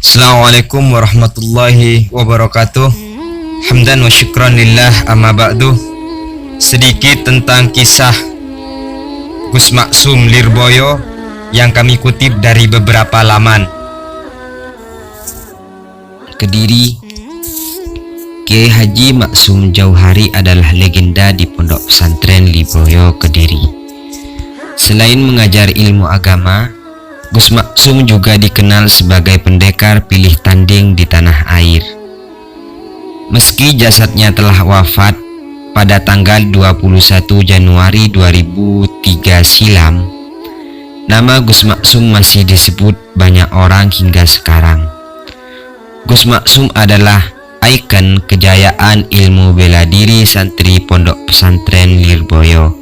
Assalamualaikum warahmatullahi wabarakatuh. Hamdan wa syukran lillah, amma ba'du. Sedikit tentang kisah Gus Maksum Lirboyo yang kami kutip dari beberapa laman. Kediri, Kiai Haji Maksum Jauhari adalah legenda di Pondok Pesantren Lirboyo Kediri. Selain mengajar ilmu agama, Gus Maksum juga dikenal sebagai pendekar pilih tanding di tanah air. Meski jasadnya telah wafat pada tanggal 21 Januari 2003 silam, nama Gus Maksum masih disebut banyak orang hingga sekarang. Gus Maksum adalah ikon kejayaan ilmu bela diri santri Pondok Pesantren Lirboyo.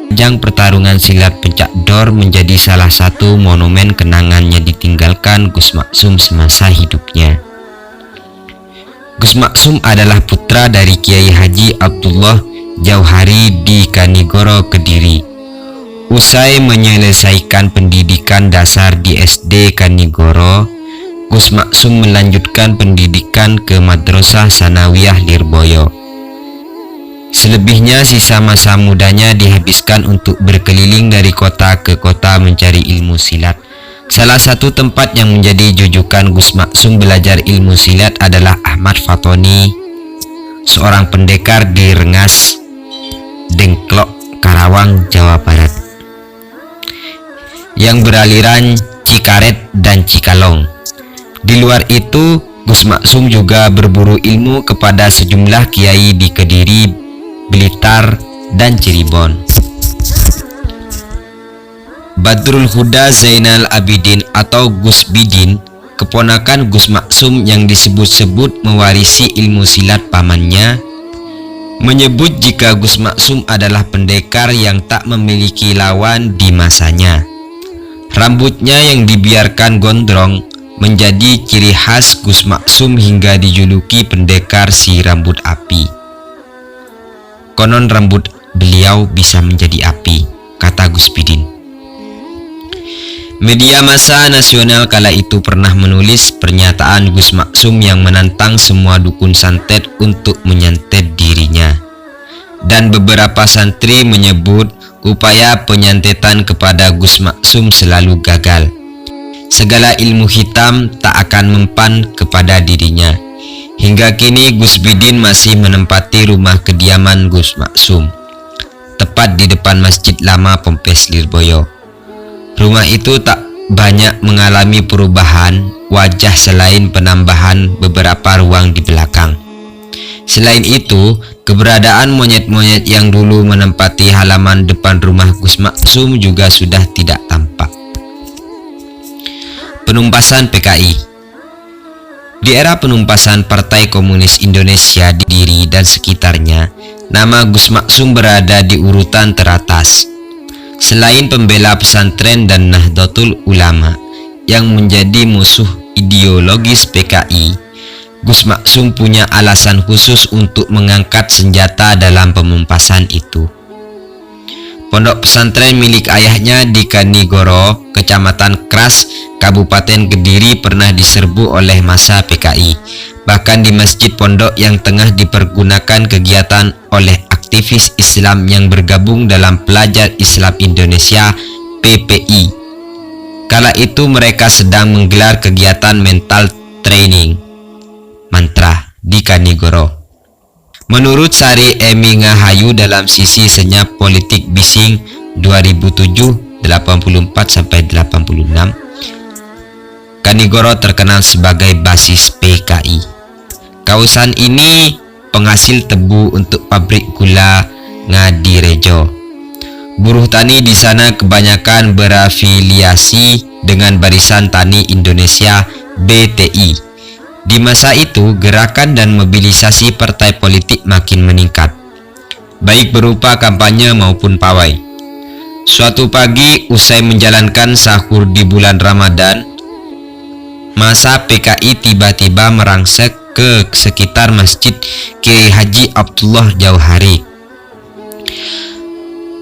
Ajang pertarungan silat pencak dor menjadi salah satu monumen kenangannya ditinggalkan Gus Maksum semasa hidupnya. Gus Maksum adalah putra dari Kiai Haji Abdullah Jauhari di Kanigoro, Kediri. Usai menyelesaikan pendidikan dasar di SD Kanigoro, Gus Maksum melanjutkan pendidikan ke Madrasah Sanawiyah Lirboyo. Selebihnya sisa masa mudanya dihabiskan untuk berkeliling dari kota ke kota mencari ilmu silat. Salah satu tempat yang menjadi jujukan Gus Maksum belajar ilmu silat adalah Ahmad Fatoni, seorang pendekar di Rengas Dengklok, Karawang, Jawa Barat, yang beraliran Cikaret dan Cikalong. Di luar itu, Gus Maksum juga berburu ilmu kepada sejumlah kiai di Kediri, Blitar, dan Cirebon. Badrul Huda Zainal Abidin atau Gus Bidin, keponakan Gus Maksum yang disebut-sebut mewarisi ilmu silat pamannya, menyebut jika Gus Maksum adalah pendekar yang tak memiliki lawan di masanya. Rambutnya yang dibiarkan gondrong menjadi ciri khas Gus Maksum hingga dijuluki pendekar si rambut api. Konon rambut beliau bisa menjadi api, kata Gus Bidin. Media massa nasional kala itu pernah menulis pernyataan Gus Maksum yang menantang semua dukun santet untuk menyantet dirinya. Dan beberapa santri menyebut upaya penyantetan kepada Gus Maksum selalu gagal. Segala ilmu hitam tak akan mempan kepada dirinya. Hingga kini Gus Bidin masih menempati rumah kediaman Gus Maksum, tepat di depan Masjid Lama Pompes Lirboyo. Rumah itu tak banyak mengalami perubahan wajah selain penambahan beberapa ruang di belakang. Selain itu, keberadaan monyet-monyet yang dulu menempati halaman depan rumah Gus Maksum juga sudah tidak tampak. Penumpasan PKI. Di era penumpasan Partai Komunis Indonesia di Kediri dan sekitarnya, nama Gus Maksum berada di urutan teratas. Selain pembela pesantren dan Nahdlatul Ulama yang menjadi musuh ideologis PKI, Gus Maksum punya alasan khusus untuk mengangkat senjata dalam penumpasan itu. Pondok pesantren milik ayahnya di Kanigoro, Kecamatan Kras, Kabupaten Kediri pernah diserbu oleh massa PKI. Bahkan di masjid pondok yang tengah dipergunakan kegiatan oleh aktivis Islam yang bergabung dalam Pelajar Islam Indonesia (PPI). Kala itu mereka sedang menggelar kegiatan mental training mantra di Kanigoro. Menurut Sari Emi Ngahayu dalam Sisi Senyap Politik Bising 2007 84-86, Kanigoro terkenal sebagai basis PKI. Kawasan ini penghasil tebu untuk pabrik gula Ngadirejo. Buruh tani di sana kebanyakan berafiliasi dengan Barisan Tani Indonesia (BTI). Di masa itu, gerakan dan mobilisasi partai politik makin meningkat, baik berupa kampanye maupun pawai. Suatu pagi, usai menjalankan sahur di bulan Ramadan, massa PKI tiba-tiba merangsek ke sekitar Masjid Kiai Haji Abdullah Jauhari.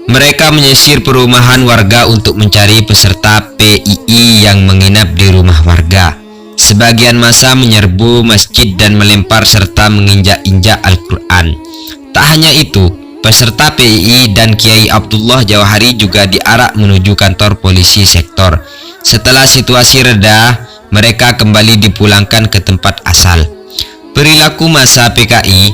Mereka menyisir perumahan warga untuk mencari peserta PII yang menginap di rumah warga. Sebagian massa menyerbu masjid dan melempar serta menginjak-injak Al-Quran. Tak hanya itu, peserta PII dan Kiai Abdullah Jauhari juga diarak menuju kantor polisi sektor. Setelah situasi reda, mereka kembali dipulangkan ke tempat asal. Perilaku massa PKI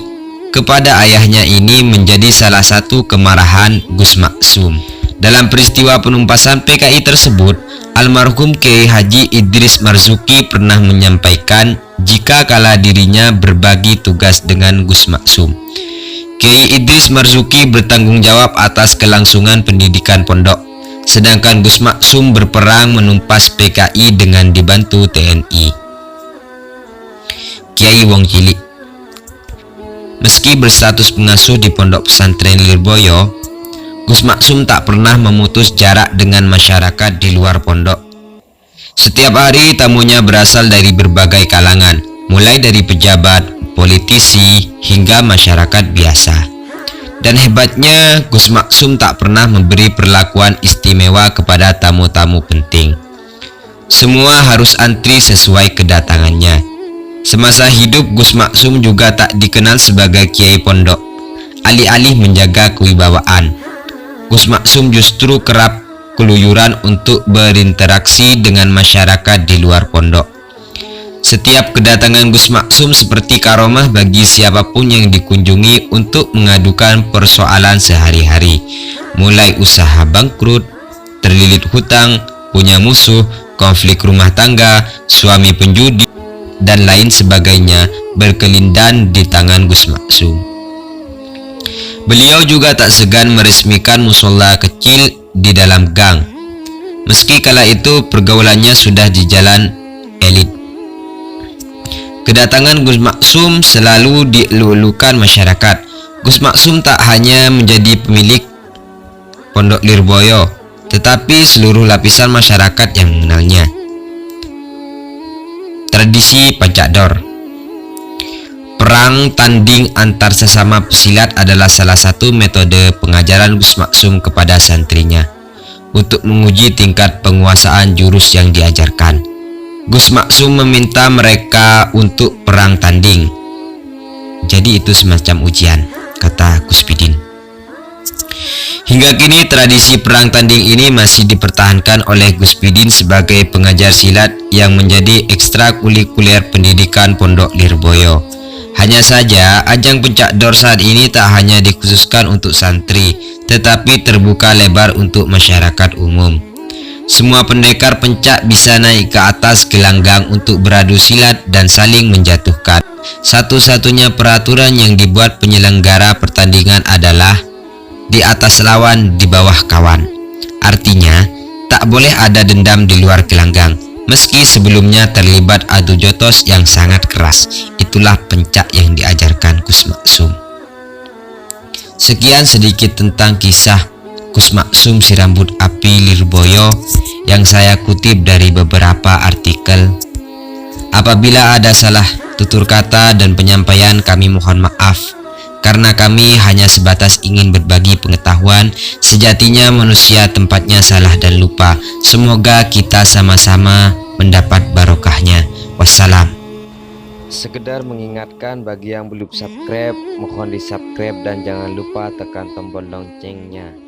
kepada ayahnya ini menjadi salah satu kemarahan Gus Maksum. Dalam peristiwa penumpasan PKI tersebut, almarhum Kiai Haji Idris Marzuki pernah menyampaikan jika kala dirinya berbagi tugas dengan Gus Maksum. Kiai Idris Marzuki bertanggung jawab atas kelangsungan pendidikan pondok, sedangkan Gus Maksum berperang menumpas PKI dengan dibantu TNI. Kiai Wong Cilik. Meski berstatus pengasuh di pondok pesantren Lirboyo, Gus Maksum tak pernah memutus jarak dengan masyarakat di luar pondok. Setiap hari tamunya berasal dari berbagai kalangan, mulai dari pejabat, politisi, hingga masyarakat biasa. Dan hebatnya, Gus Maksum tak pernah memberi perlakuan istimewa kepada tamu-tamu penting. Semua harus antri sesuai kedatangannya. Semasa hidup, Gus Maksum juga tak dikenal sebagai kiai pondok. Alih-alih menjaga kewibawaan, Gus Maksum justru kerap keluyuran untuk berinteraksi dengan masyarakat di luar pondok. Setiap kedatangan Gus Maksum seperti karomah bagi siapapun yang dikunjungi untuk mengadukan persoalan sehari-hari, mulai usaha bangkrut, terlilit hutang, punya musuh, konflik rumah tangga, suami penjudi, dan lain sebagainya berkelindan di tangan Gus Maksum. Beliau juga tak segan meresmikan musola kecil di dalam gang, meski kala itu pergaulannya sudah di jalan elit. Kedatangan Gus Maksum selalu dielulukan masyarakat. Gus Maksum tak hanya menjadi pemilik pondok Lirboyo, tetapi seluruh lapisan masyarakat yang mengenalnya. Tradisi Pancak Dor. Perang tanding antar sesama pesilat adalah salah satu metode pengajaran Gus Maksum kepada santrinya untuk menguji tingkat penguasaan jurus yang diajarkan. Gus Maksum meminta mereka untuk perang tanding. Jadi itu semacam ujian, kata Gus Pidin. Hingga kini tradisi perang tanding ini masih dipertahankan oleh Gus Pidin sebagai pengajar silat yang menjadi ekstrakurikuler pendidikan Pondok Lirboyo. Hanya saja ajang Pencak Dor saat ini tak hanya dikhususkan untuk santri, tetapi terbuka lebar untuk masyarakat umum. Semua pendekar pencak bisa naik ke atas gelanggang untuk beradu silat dan saling menjatuhkan. Satu-satunya peraturan yang dibuat penyelenggara pertandingan adalah di atas lawan, di bawah kawan. Artinya, tak boleh ada dendam di luar gelanggang, meski sebelumnya terlibat adu jotos yang sangat keras. Itulah pencak yang diajarkan Gus Maksum. Sekian sedikit tentang kisah Gus Maksum si rambut api Lirboyo yang saya kutip dari beberapa artikel. Apabila ada salah tutur kata dan penyampaian, kami mohon maaf, karena kami hanya sebatas ingin berbagi pengetahuan. Sejatinya manusia tempatnya salah dan lupa. Semoga kita sama-sama mendapat barokahnya. Wassalam. Sekedar mengingatkan bagi yang belum subscribe, mohon di subscribe dan jangan lupa tekan tombol loncengnya.